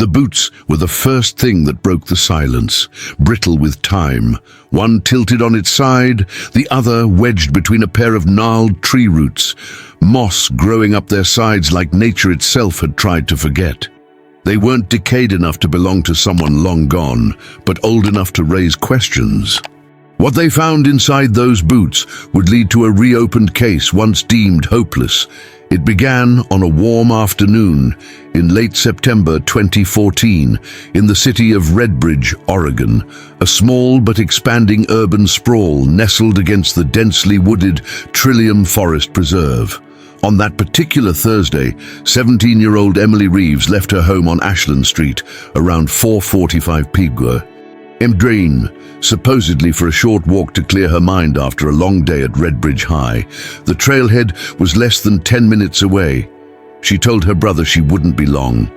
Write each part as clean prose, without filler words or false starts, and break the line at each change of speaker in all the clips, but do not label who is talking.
The boots were the first thing that broke the silence, brittle with time, one tilted on its side, the other wedged between a pair of gnarled tree roots, moss growing up their sides like nature itself had tried to forget. They weren't decayed enough to belong to someone long gone, but old enough to raise questions. What they found inside those boots would lead to a reopened case once deemed hopeless. It began on a warm afternoon in late September 2014 in the city of Redbridge, Oregon, a small but expanding urban sprawl nestled against the densely wooded Trillium Forest Preserve. On that particular Thursday, 17-year-old Emily Reeves left her home on Ashland Street around 4:45 p.m. Supposedly for a short walk to clear her mind after a long day at Redbridge High. The trailhead was less than 10 minutes away. She told her brother she wouldn't be long.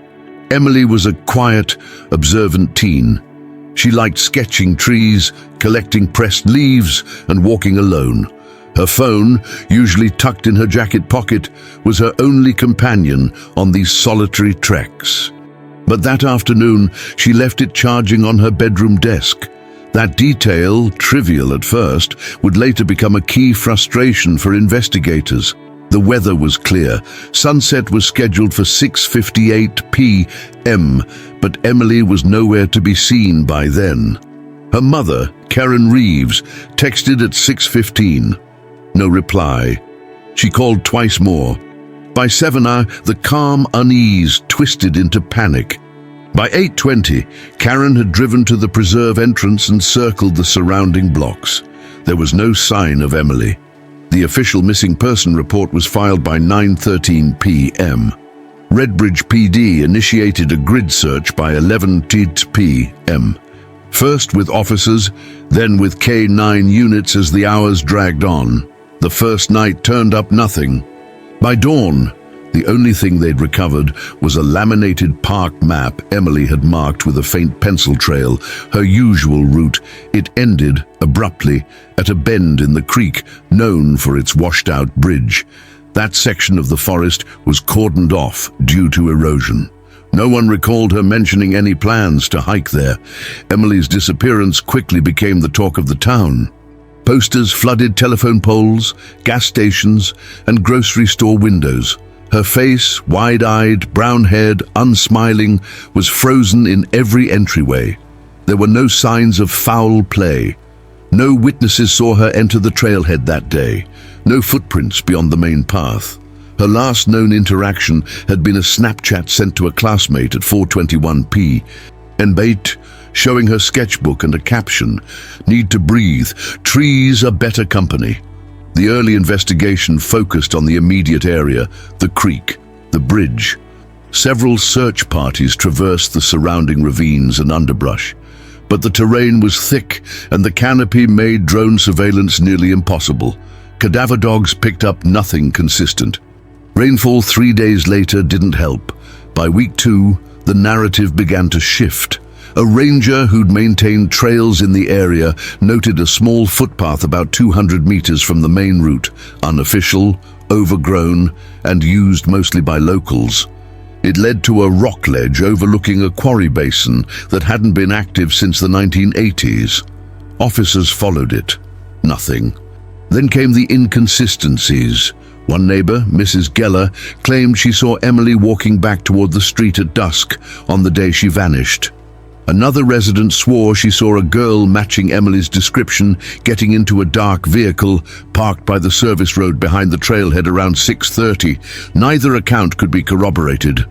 Emily was a quiet, observant teen. She liked sketching trees, collecting pressed leaves, and walking alone. Her phone, usually tucked in her jacket pocket, was her only companion on these solitary treks. But that afternoon, she left it charging on her bedroom desk. That detail, trivial at first, would later become a key frustration for investigators. The weather was clear. Sunset was scheduled for 6:58 p.m., but Emily was nowhere to be seen by then. Her mother, Karen Reeves, texted at 6:15. No reply. She called twice more. By 7 the calm unease twisted into panic. By 8:20, Karen had driven to the preserve entrance and circled the surrounding blocks. There was no sign of Emily. The official missing person report was filed by 9:13 p.m. Redbridge PD initiated a grid search by 11:00 p.m. First with officers, then with K9 units as the hours dragged on. The first night turned up nothing. By dawn, the only thing they'd recovered was a laminated park map Emily had marked with a faint pencil trail, her usual route. It ended, abruptly, at a bend in the creek, known for its washed-out bridge. That section of the forest was cordoned off due to erosion. No one recalled her mentioning any plans to hike there. Emily's disappearance quickly became the talk of the town. Posters flooded telephone poles, gas stations, and grocery store windows. Her face, wide-eyed, brown-haired, unsmiling, was frozen in every entryway. There were no signs of foul play. No witnesses saw her enter the trailhead that day. No footprints beyond the main path. Her last known interaction had been a Snapchat sent to a classmate at 4:21 p.m. showing her sketchbook and a caption, "Need to breathe. Trees are better company." The early investigation focused on the immediate area, the creek, the bridge. Several search parties traversed the surrounding ravines and underbrush, but the terrain was thick and the canopy made drone surveillance nearly impossible. Cadaver dogs picked up nothing consistent. Rainfall 3 days later didn't help. By week 2, the narrative began to shift. A ranger who'd maintained trails in the area noted a small footpath about 200 meters from the main route, unofficial, overgrown, and used mostly by locals. It led to a rock ledge overlooking a quarry basin that hadn't been active since the 1980s. Officers followed it. Nothing. Then came the inconsistencies. One neighbor, Mrs. Geller, claimed she saw Emily walking back toward the street at dusk on the day she vanished. Another resident swore she saw a girl matching Emily's description getting into a dark vehicle parked by the service road behind the trailhead around 6:30. Neither account could be corroborated.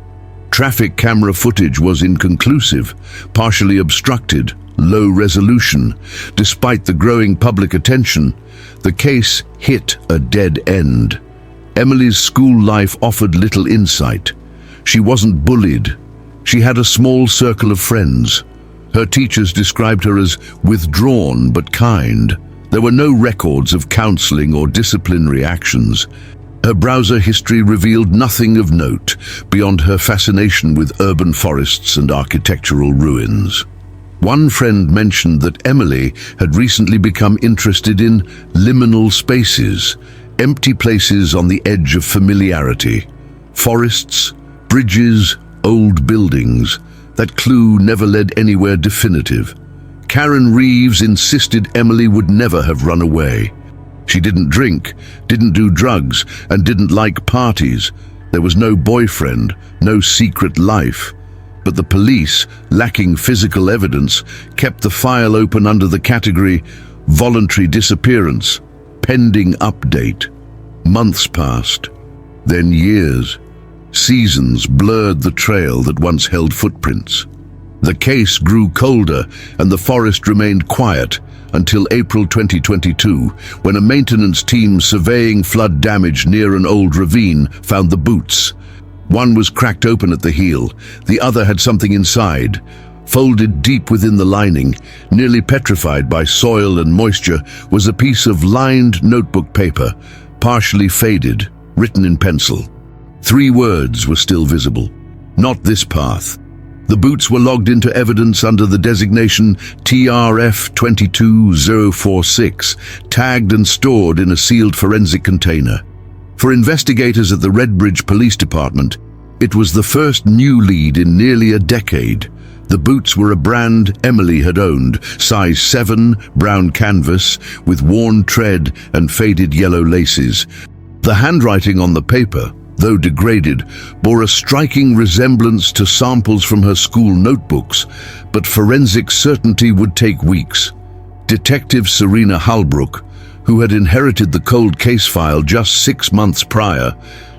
Traffic camera footage was inconclusive, partially obstructed, low resolution. Despite the growing public attention, the case hit a dead end. Emily's school life offered little insight. She wasn't bullied. She had a small circle of friends. Her teachers described her as withdrawn but kind. There were no records of counseling or disciplinary actions. Her browser history revealed nothing of note beyond her fascination with urban forests and architectural ruins. One friend mentioned that Emily had recently become interested in liminal spaces, empty places on the edge of familiarity. Forests, bridges, old buildings, That clue never led anywhere definitive. Karen Reeves insisted Emily would never have run away. She didn't drink, didn't do drugs, and didn't like parties. There was no boyfriend, no secret life. But the police, lacking physical evidence, kept the file open under the category voluntary disappearance, pending update. Months passed, then years. Seasons blurred the trail that once held footprints. The case grew colder and the forest remained quiet until April 2022, when a maintenance team surveying flood damage near an old ravine found the boots. One was cracked open at the heel, the other had something inside. Folded deep within the lining, nearly petrified by soil and moisture, was a piece of lined notebook paper, partially faded, written in pencil. 3 words were still visible. Not this path. The boots were logged into evidence under the designation TRF 22046, tagged and stored in a sealed forensic container. For investigators at the Redbridge Police Department, it was the first new lead in nearly a decade. The boots were a brand Emily had owned, size 7, brown canvas, with worn tread and faded yellow laces. The handwriting on the paper, though degraded, bore a striking resemblance to samples from her school notebooks, but forensic certainty would take weeks. Detective Serena Halbrook, who had inherited the cold case file just 6 months prior,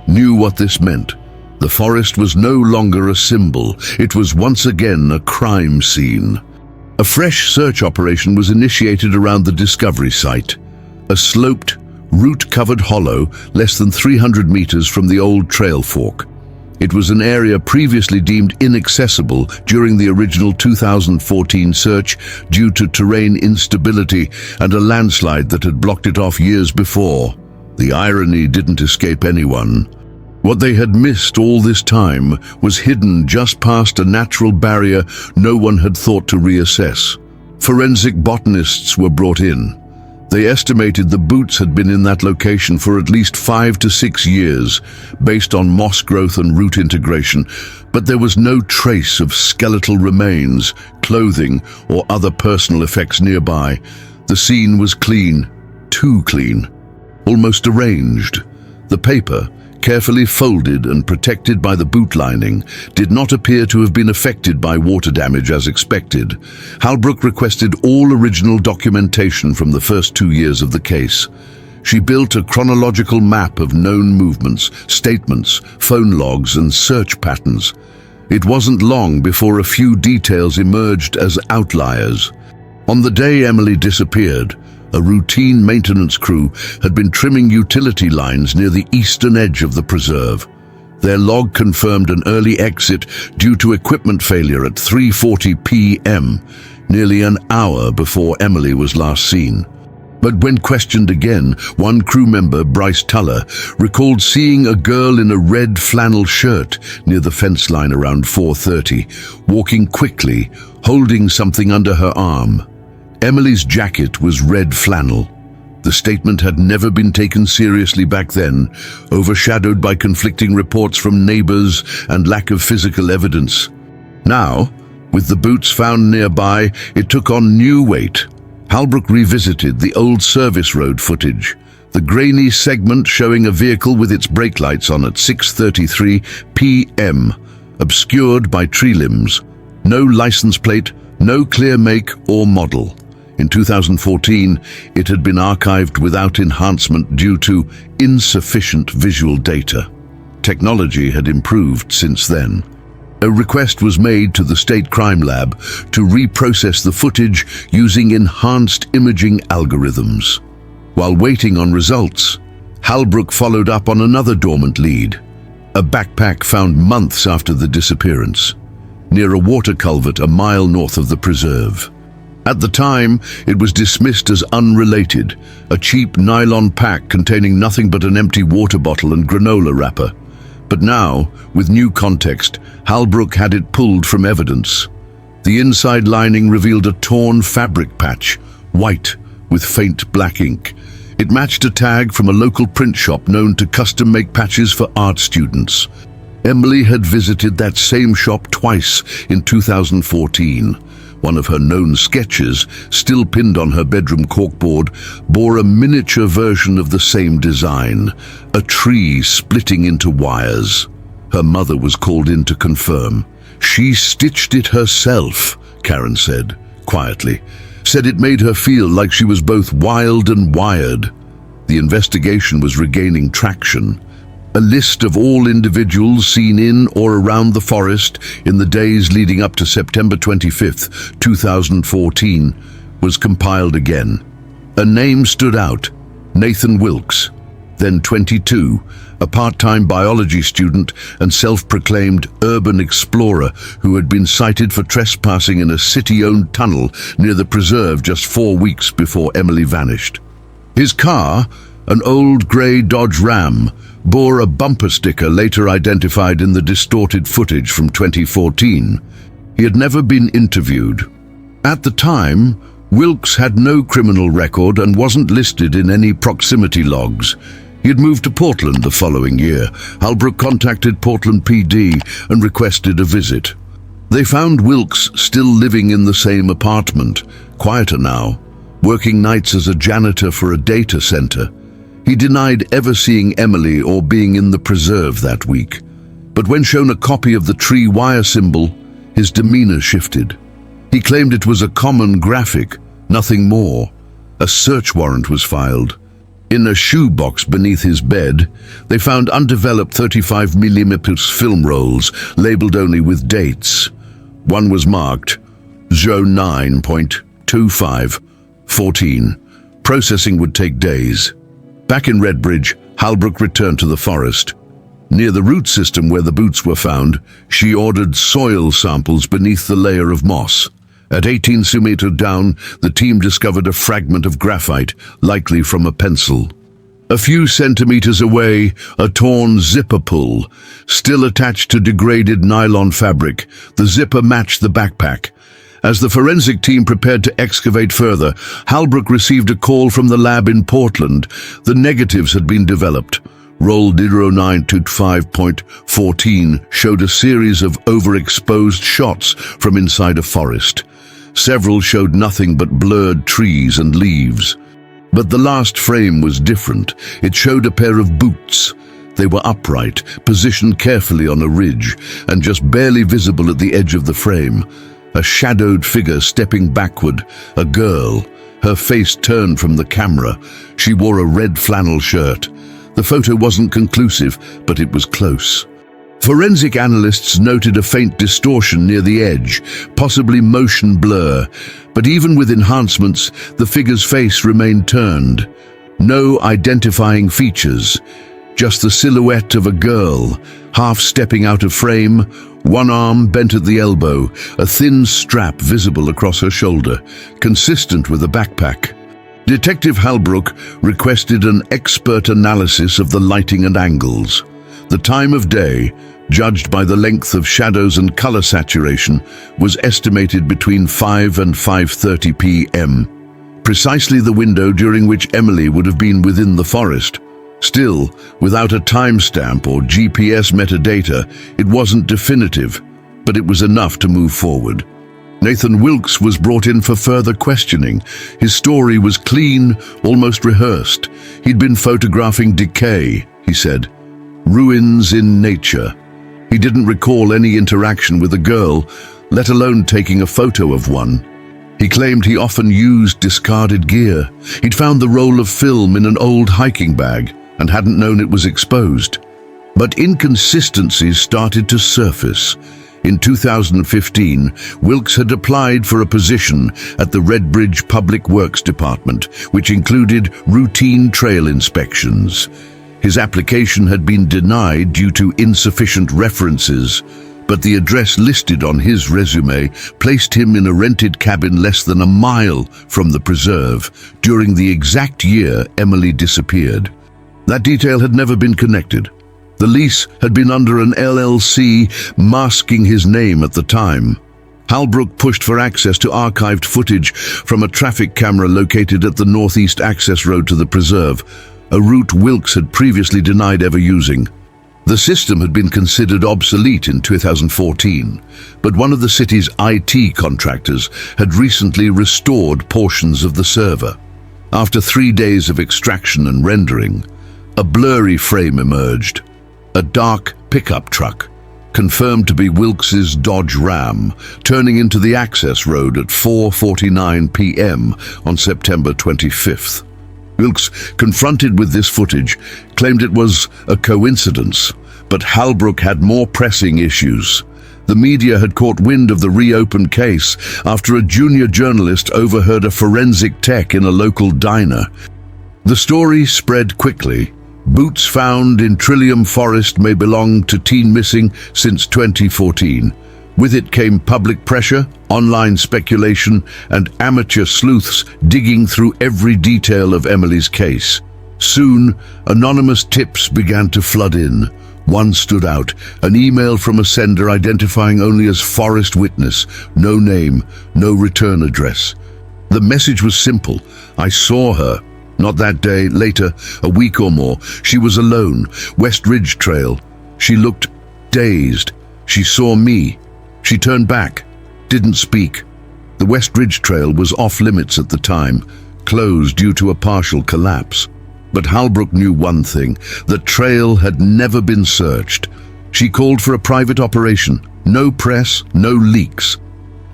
knew what this meant. The forest was no longer a symbol, it was once again a crime scene. A fresh search operation was initiated around the discovery site, a sloped, root-covered hollow less than 300 meters from the old trail fork. It was an area previously deemed inaccessible during the original 2014 search due to terrain instability and a landslide that had blocked it off years before. The irony didn't escape anyone. What they had missed all this time was hidden just past a natural barrier no one had thought to reassess. Forensic botanists were brought in. They estimated the boots had been in that location for at least 5 to 6 years, based on moss growth and root integration, but there was no trace of skeletal remains, clothing, or other personal effects nearby. The scene was clean, too clean, almost arranged. The paper, carefully folded and protected by the boot lining, did not appear to have been affected by water damage as expected. Halbrook requested all original documentation from the first 2 years of the case. She built a chronological map of known movements, statements, phone logs, and search patterns. It wasn't long before a few details emerged as outliers. On the day Emily disappeared, a routine maintenance crew had been trimming utility lines near the eastern edge of the preserve. Their log confirmed an early exit due to equipment failure at 3:40 p.m., nearly an hour before Emily was last seen. But when questioned again, one crew member, Bryce Tuller, recalled seeing a girl in a red flannel shirt near the fence line around 4:30, walking quickly, holding something under her arm. Emily's jacket was red flannel. The statement had never been taken seriously back then, overshadowed by conflicting reports from neighbors and lack of physical evidence. Now, with the boots found nearby, it took on new weight. Halbrook revisited the old service road footage, the grainy segment showing a vehicle with its brake lights on at 6:33 p.m., obscured by tree limbs. No license plate, no clear make or model. In 2014, it had been archived without enhancement due to insufficient visual data. Technology had improved since then. A request was made to the State Crime Lab to reprocess the footage using enhanced imaging algorithms. While waiting on results, Halbrook followed up on another dormant lead, a backpack found months after the disappearance, near a water culvert a mile north of the preserve. At the time, it was dismissed as unrelated, a cheap nylon pack containing nothing but an empty water bottle and granola wrapper. But now, with new context, Halbrook had it pulled from evidence. The inside lining revealed a torn fabric patch, white with faint black ink. It matched a tag from a local print shop known to custom make patches for art students. Emily had visited that same shop twice in 2014. One of her known sketches, still pinned on her bedroom corkboard, bore a miniature version of the same design, a tree splitting into wires. Her mother was called in to confirm. "She stitched it herself," Karen said, quietly. Said it made her feel like she was both wild and wired. The investigation was regaining traction. A list of all individuals seen in or around the forest in the days leading up to September 25th, 2014, was compiled again. A name stood out: Nathan Wilkes, then 22, a part-time biology student and self-proclaimed urban explorer who had been cited for trespassing in a city-owned tunnel near the preserve just 4 weeks before Emily vanished. His car, an old grey Dodge Ram, bore a bumper sticker later identified in the distorted footage from 2014. He had never been interviewed. At the time, Wilkes had no criminal record and wasn't listed in any proximity logs. He had moved to Portland the following year. Halbrook contacted Portland PD and requested a visit. They found Wilkes still living in the same apartment, quieter now, working nights as a janitor for a data center. He denied ever seeing Emily or being in the preserve that week. But when shown a copy of the tree wire symbol, his demeanor shifted. He claimed it was a common graphic, nothing more. A search warrant was filed. In a shoebox beneath his bed, they found undeveloped 35mm film rolls, labeled only with dates. One was marked 09.2514. Processing would take days. Back in Redbridge, Halbrook returned to the forest. Near the root system where the boots were found, she ordered soil samples beneath the layer of moss. At 18 centimeters down, the team discovered a fragment of graphite, likely from a pencil. A few centimeters away, a torn zipper pull, still attached to degraded nylon fabric. The zipper matched the backpack. As the forensic team prepared to excavate further, Halbrook received a call from the lab in Portland. The negatives had been developed. Roll 0925.14 showed a series of overexposed shots from inside a forest. Several showed nothing but blurred trees and leaves. But the last frame was different. It showed a pair of boots. They were upright, positioned carefully on a ridge, and just barely visible at the edge of the frame. A shadowed figure stepping backward, a girl, her face turned from the camera. She wore a red flannel shirt. The photo wasn't conclusive, but it was close. Forensic analysts noted a faint distortion near the edge, possibly motion blur, but even with enhancements, the figure's face remained turned. No identifying features, just the silhouette of a girl, half stepping out of frame, one arm bent at the elbow, a thin strap visible across her shoulder, consistent with a backpack. Detective Halbrook requested an expert analysis of the lighting and angles. The time of day, judged by the length of shadows and color saturation, was estimated between 5 and 5:30 p.m., precisely the window during which Emily would have been within the forest. Still, without a timestamp or GPS metadata, it wasn't definitive, but it was enough to move forward. Nathan Wilkes was brought in for further questioning. His story was clean, almost rehearsed. He'd been photographing decay, he said. Ruins in nature. He didn't recall any interaction with a girl, let alone taking a photo of one. He claimed he often used discarded gear. He'd found the roll of film in an old hiking bag and hadn't known it was exposed. But inconsistencies started to surface. In 2015, Wilkes had applied for a position at the Redbridge Public Works Department, which included routine trail inspections. His application had been denied due to insufficient references, but the address listed on his resume placed him in a rented cabin less than a mile from the preserve during the exact year Emily disappeared. That detail had never been connected. The lease had been under an LLC masking his name at the time. Halbrook pushed for access to archived footage from a traffic camera located at the northeast access road to the preserve, a route Wilkes had previously denied ever using. The system had been considered obsolete in 2014, but one of the city's IT contractors had recently restored portions of the server. After 3 days of extraction and rendering, a blurry frame emerged. A dark pickup truck, confirmed to be Wilkes's Dodge Ram, turning into the access road at 4:49 p.m. on September 25th. Wilkes, confronted with this footage, claimed it was a coincidence, but Halbrook had more pressing issues. The media had caught wind of the reopened case after a junior journalist overheard a forensic tech in a local diner. The story spread quickly. Boots found in Trillium Forest may belong to teen missing since 2014. With it came public pressure, online speculation, and amateur sleuths digging through every detail of Emily's case. Soon, anonymous tips began to flood in. One stood out, an email from a sender identifying only as Forest Witness, no name, no return address. The message was simple: I saw her. Not that day, later, a week or more, she was alone, West Ridge Trail. She looked dazed. She saw me. She turned back, didn't speak. The West Ridge Trail was off limits at the time, closed due to a partial collapse. But Halbrook knew one thing: the trail had never been searched. She called for a private operation, no press, no leaks.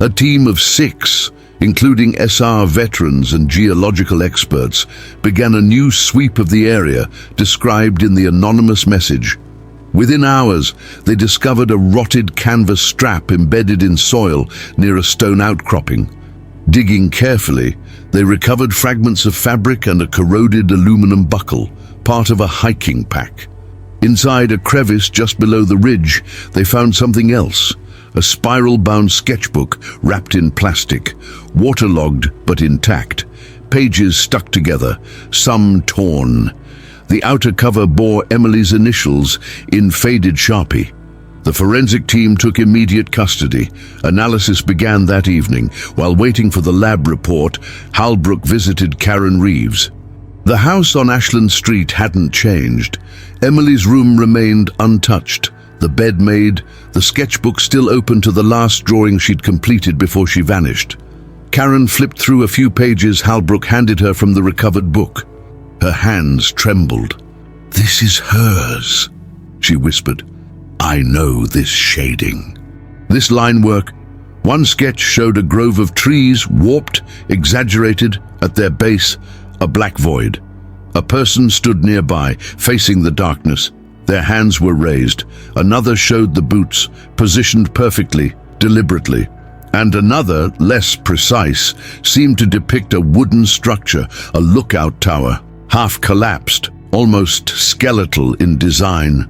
A team of 6, including SR veterans and geological experts, began a new sweep of the area described in the anonymous message. Within hours, they discovered a rotted canvas strap embedded in soil near a stone outcropping. Digging carefully, they recovered fragments of fabric and a corroded aluminum buckle, part of a hiking pack. Inside a crevice just below the ridge, they found something else: a spiral-bound sketchbook wrapped in plastic, waterlogged but intact, pages stuck together, some torn. The outer cover bore Emily's initials in faded Sharpie. The forensic team took immediate custody. Analysis began that evening. While waiting for the lab report, Halbrook visited Karen Reeves. The house on Ashland Street hadn't changed. Emily's room remained untouched, the bed made, the sketchbook still open to the last drawing she'd completed before she vanished. Karen flipped through a few pages Halbrook handed her from the recovered book. Her hands trembled. "This is hers," she whispered. "I know this shading." This line work. One sketch showed a grove of trees, warped, exaggerated, at their base, a black void. A person stood nearby, facing the darkness. Their hands were raised. Another showed the boots, positioned perfectly, deliberately. And another, less precise, seemed to depict a wooden structure, a lookout tower, half collapsed, almost skeletal in design.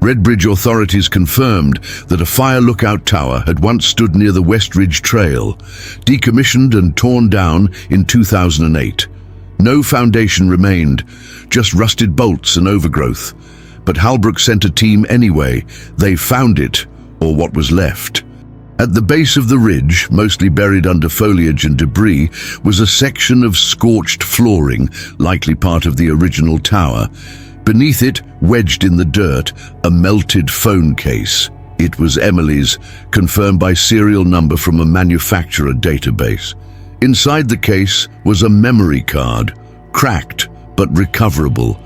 Redbridge authorities confirmed that a fire lookout tower had once stood near the West Ridge Trail, decommissioned and torn down in 2008. No foundation remained, just rusted bolts and overgrowth. But Halbrook sent a team anyway. They found it, or what was left. At the base of the ridge, mostly buried under foliage and debris, was a section of scorched flooring, likely part of the original tower. Beneath it, wedged in the dirt, a melted phone case. It was Emily's, confirmed by serial number from a manufacturer database. Inside the case was a memory card, cracked but recoverable.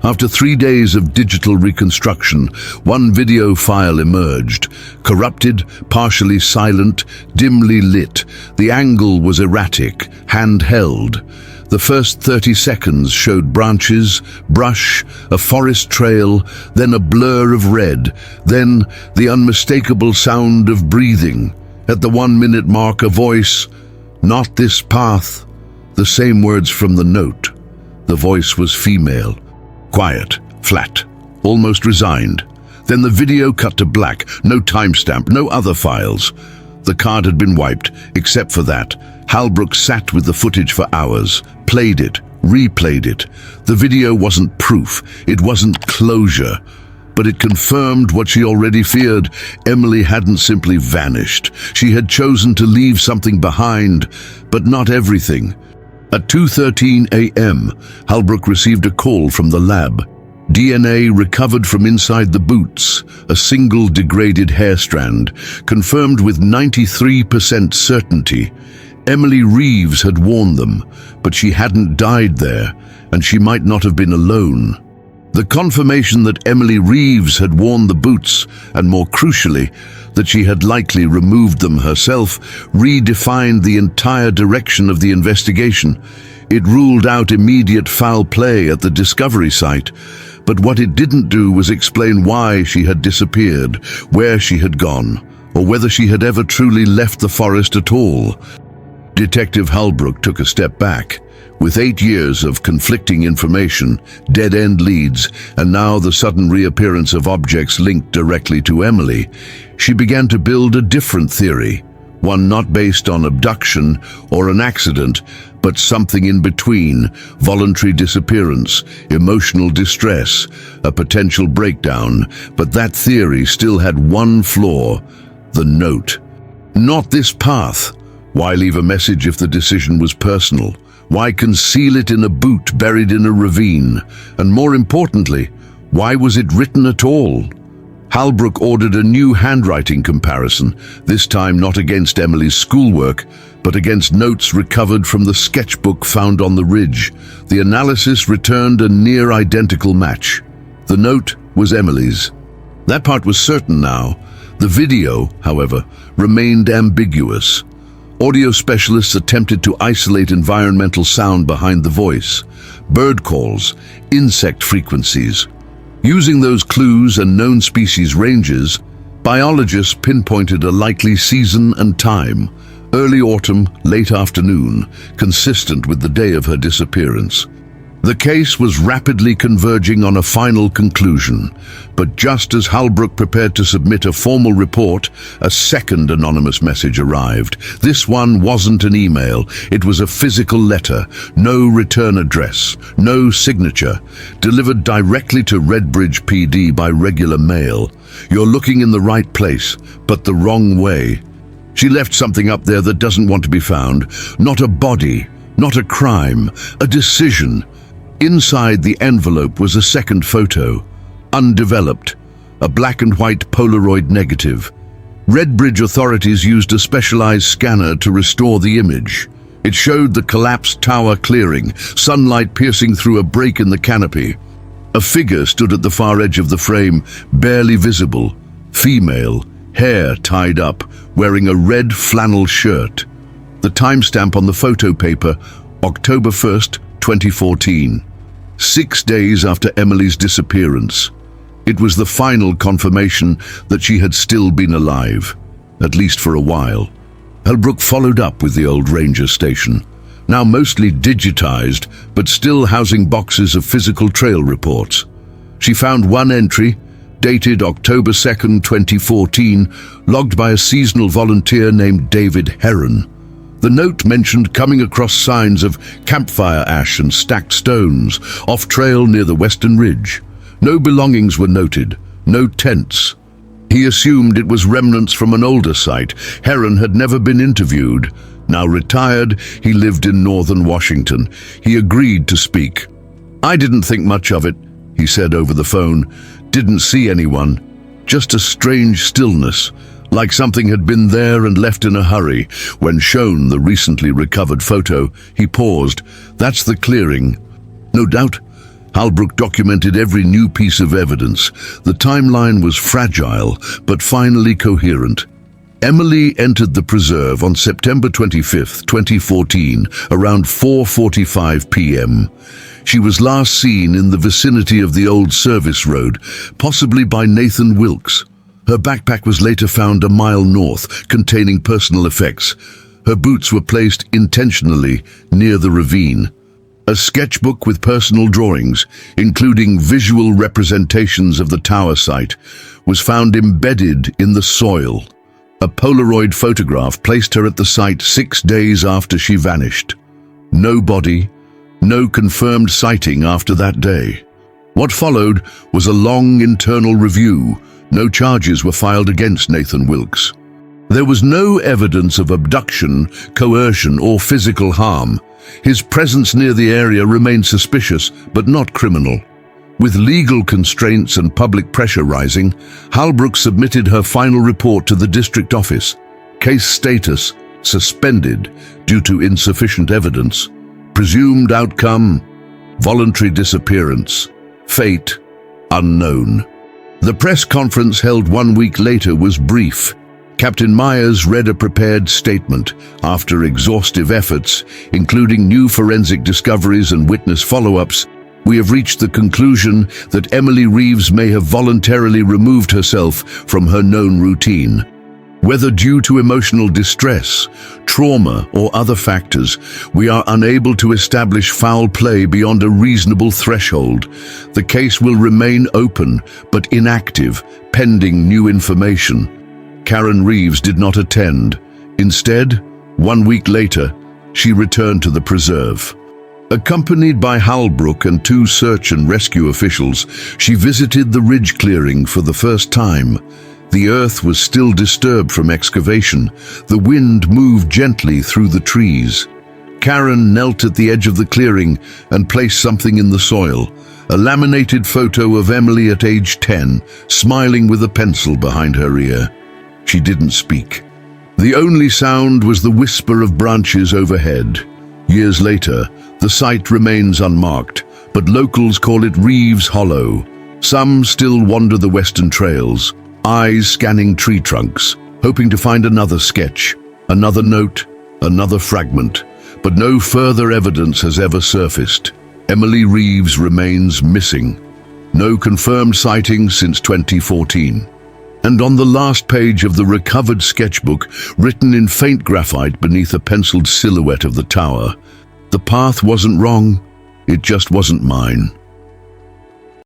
After 3 days of digital reconstruction, one video file emerged. Corrupted, partially silent, dimly lit. The angle was erratic, handheld. The first 30 seconds showed branches, brush, a forest trail, then a blur of red, then the unmistakable sound of breathing. At the 1-minute mark, a voice, "Not this path." The same words from the note. The voice was female. Quiet, flat, almost resigned. Then the video cut to black, no timestamp, no other files. The card had been wiped, except for that. Halbrook sat with the footage for hours, played it, replayed it. The video wasn't proof, it wasn't closure, but it confirmed what she already feared. Emily hadn't simply vanished. She had chosen to leave something behind, but not everything. At 2:13 a.m., Halbrook received a call from the lab. DNA recovered from inside the boots, a single degraded hair strand, confirmed with 93% certainty. Emily Reeves had worn them, but she hadn't died there, and she might not have been alone. The confirmation that Emily Reeves had worn the boots, and more crucially, that she had likely removed them herself, redefined the entire direction of the investigation. It ruled out immediate foul play at the discovery site, but what it didn't do was explain why she had disappeared, where she had gone, or whether she had ever truly left the forest at all. Detective Holbrook took a step back. With 8 years of conflicting information, dead-end leads, and now the sudden reappearance of objects linked directly to Emily, she began to build a different theory, one not based on abduction or an accident, but something in between: voluntary disappearance, emotional distress, a potential breakdown. But that theory still had one flaw: the note. Not this path. Why leave a message if the decision was personal? Why conceal it in a boot buried in a ravine? And more importantly, why was it written at all? Holbrook ordered a new handwriting comparison, this time not against Emily's schoolwork, but against notes recovered from the sketchbook found on the ridge. The analysis returned a near-identical match. The note was Emily's. That part was certain now. The video, however, remained ambiguous. Audio specialists attempted to isolate environmental sound behind the voice: bird calls, insect frequencies. Using those clues and known species ranges, biologists pinpointed a likely season and time: early autumn, late afternoon, consistent with the day of her disappearance. The case was rapidly converging on a final conclusion, but just as Holbrook prepared to submit a formal report, a second anonymous message arrived. This one wasn't an email, it was a physical letter, no return address, no signature, delivered directly to Redbridge PD by regular mail. "You're looking in the right place, but the wrong way. She left something up there that doesn't want to be found. Not a body, not a crime, a decision." Inside the envelope was a second photo, undeveloped, a black and white Polaroid negative. Redbridge authorities used a specialized scanner to restore the image. It showed the collapsed tower clearing, sunlight piercing through a break in the canopy. A figure stood at the far edge of the frame, barely visible, female, hair tied up, wearing a red flannel shirt. The timestamp on the photo paper, October 1st, 2014. 6 days after Emily's disappearance. It was the final confirmation that she had still been alive, at least for a while. Holbrook followed up with the old ranger station, now mostly digitized, but still housing boxes of physical trail reports. She found one entry, dated October 2nd, 2014, logged by a seasonal volunteer named David Heron. The note mentioned coming across signs of campfire ash and stacked stones, off-trail near the western ridge. No belongings were noted, no tents. He assumed it was remnants from an older site. Heron had never been interviewed. Now retired, he lived in northern Washington. He agreed to speak. "I didn't think much of it," he said over the phone. "Didn't see anyone. Just a strange stillness, like something had been there and left in a hurry." When shown the recently recovered photo, he paused. "That's the clearing." No doubt, Holbrook documented every new piece of evidence. The timeline was fragile, but finally coherent. Emily entered the preserve on September 25th, 2014, around 4:45 p.m. She was last seen in the vicinity of the old service road, possibly by Nathan Wilkes. Her backpack was later found a mile north, containing personal effects. Her boots were placed intentionally near the ravine. A sketchbook with personal drawings, including visual representations of the tower site, was found embedded in the soil. A Polaroid photograph placed her at the site 6 days after she vanished. No body, no confirmed sighting after that day. What followed was a long internal review. No charges were filed against Nathan Wilkes. There was no evidence of abduction, coercion, or physical harm. His presence near the area remained suspicious, but not criminal. With legal constraints and public pressure rising, Halbrook submitted her final report to the district office. Case status: suspended due to insufficient evidence. Presumed outcome: voluntary disappearance. Fate: unknown. The press conference held 1 week later was brief. Captain Myers read a prepared statement. After exhaustive efforts, including new forensic discoveries and witness follow-ups, we have reached the conclusion that Emily Reeves may have voluntarily removed herself from her known routine. Whether due to emotional distress, trauma, or other factors, we are unable to establish foul play beyond a reasonable threshold. The case will remain open but inactive, pending new information. Karen Reeves did not attend. Instead, 1 week later, she returned to the preserve. Accompanied by Halbrook and 2 search and rescue officials, she visited the ridge clearing for the first time. The earth was still disturbed from excavation. The wind moved gently through the trees. Karen knelt at the edge of the clearing and placed something in the soil. A laminated photo of Emily at age 10, smiling with a pencil behind her ear. She didn't speak. The only sound was the whisper of branches overhead. Years later, the site remains unmarked, but locals call it Reeves Hollow. Some still wander the western trails, eyes scanning tree trunks, hoping to find another sketch, another note, another fragment. But no further evidence has ever surfaced. Emily Reeves remains missing. No confirmed sightings since 2014. And on the last page of the recovered sketchbook, written in faint graphite beneath a penciled silhouette of the tower, the path wasn't wrong, it just wasn't mine.